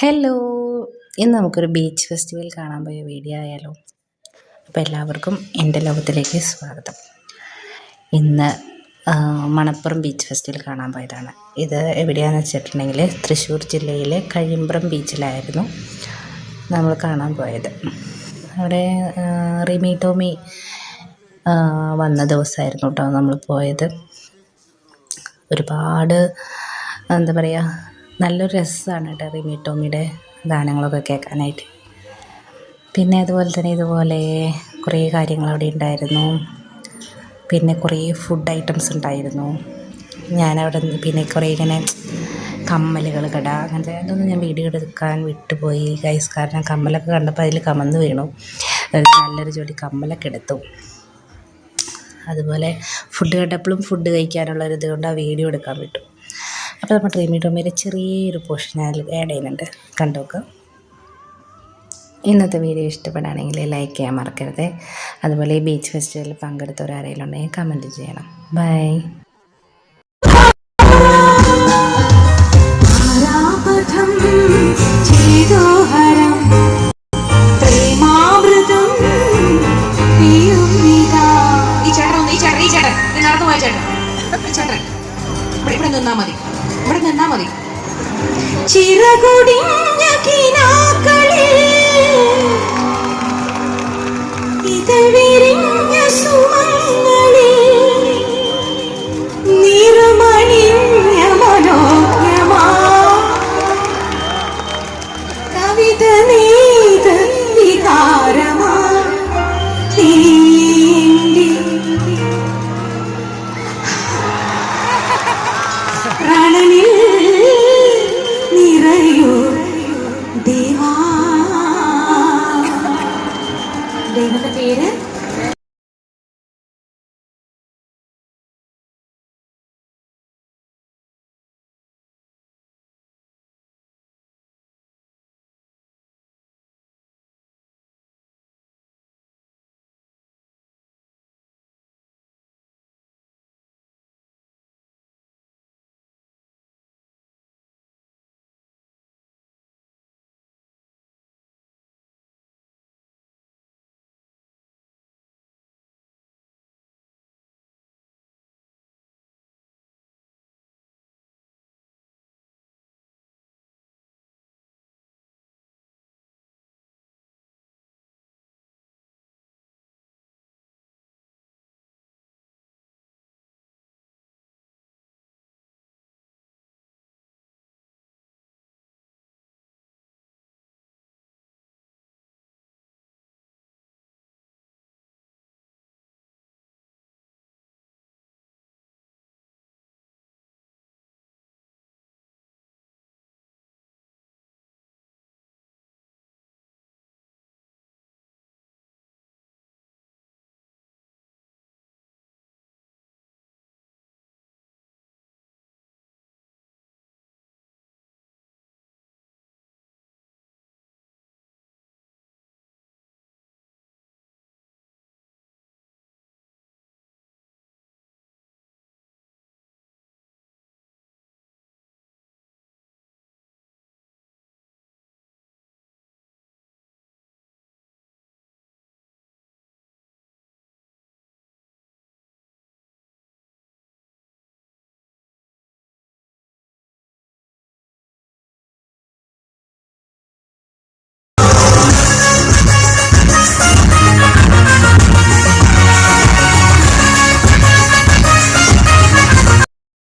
Hello, ഇന്ന് നമുക്കൊരു beach festival കാണാൻ പോയ വീഡിയോ ആയാലോ. അപ്പോൾ എല്ലാവർക്കും എൻ്റെ ലോകത്തിലേക്ക് സ്വാഗതം. ഇന്ന് മണപ്പുറം ബീച്ച് ഫെസ്റ്റിവൽ കാണാൻ പോയതാണ്. ഇത് എവിടെയാണെന്ന് വെച്ചിട്ടുണ്ടെങ്കിൽ തൃശ്ശൂർ ജില്ലയിലെ കഴിമ്പ്രം ബീച്ചിലായിരുന്നു നമ്മൾ കാണാൻ പോയത്. അവിടെ റിമി ടോമി വന്ന ദിവസമായിരുന്നു കേട്ടോ നമ്മൾ പോയത്. ഒരുപാട് എന്താ പറയുക, നല്ലൊരു രസമാണ് കേട്ടോ റിമി ടോമിയുടെ ഗാനങ്ങളൊക്കെ കേൾക്കാനായിട്ട്. പിന്നെ അതുപോലെ തന്നെ ഇതുപോലെ കുറേ കാര്യങ്ങൾ അവിടെ ഉണ്ടായിരുന്നു. പിന്നെ കുറേ ഫുഡ് ഐറ്റംസ് ഉണ്ടായിരുന്നു. ഞാനവിടെ പിന്നെ കുറേ ഇങ്ങനെ കമ്മലുകൾ കട അങ്ങനത്തെ അതൊന്നും ഞാൻ വീഡിയോ എടുക്കാൻ വിട്ടുപോയി ഗൈസ്. കാരണം കമ്മലൊക്കെ കണ്ടപ്പോൾ അതിൽ കമന്ന് വീണു. നല്ലൊരു ജോഡി കമ്മലൊക്കെ എടുത്തു. അതുപോലെ ഫുഡ് കണ്ടപ്പോഴും ഫുഡ് കഴിക്കാനുള്ളൊരിത് കൊണ്ട് ആ വീഡിയോ എടുക്കാൻ വിട്ടു. അപ്പോൾ നമ്മൾ റിമി ടോമിയുടെ ചെറിയൊരു പോർഷൻ അതിൽ ആഡ് ചെയ്യുന്നുണ്ട്, കണ്ടോക്ക്. ഇന്നത്തെ വീഡിയോ ഇഷ്ടപ്പെടുകയാണെങ്കിൽ ലൈക്ക് ചെയ്യാൻ മറക്കരുത്. അതുപോലെ ഈ ബീച്ച് ഫെസ്റ്റിവലിൽ പങ്കെടുത്തവരാരെങ്കിലും ഉണ്ടെങ്കിൽ കമൻറ്റ് ചെയ്യണം. ബൈ. ഇവിടെ നിന്നാ മതി. ചിറകുടിഞ്ഞ കിനാക്കളിൽ ഇതവിരിഞ്ഞ സുമങ്ങളിൽ നിറമണിഞ്ഞ മനോജ്ഞമാ കവിത നീത വികാരമാ പ്രാണനിൽ നിറയൂ ദേവാ. ദൈവത്തിന്റെ പേര്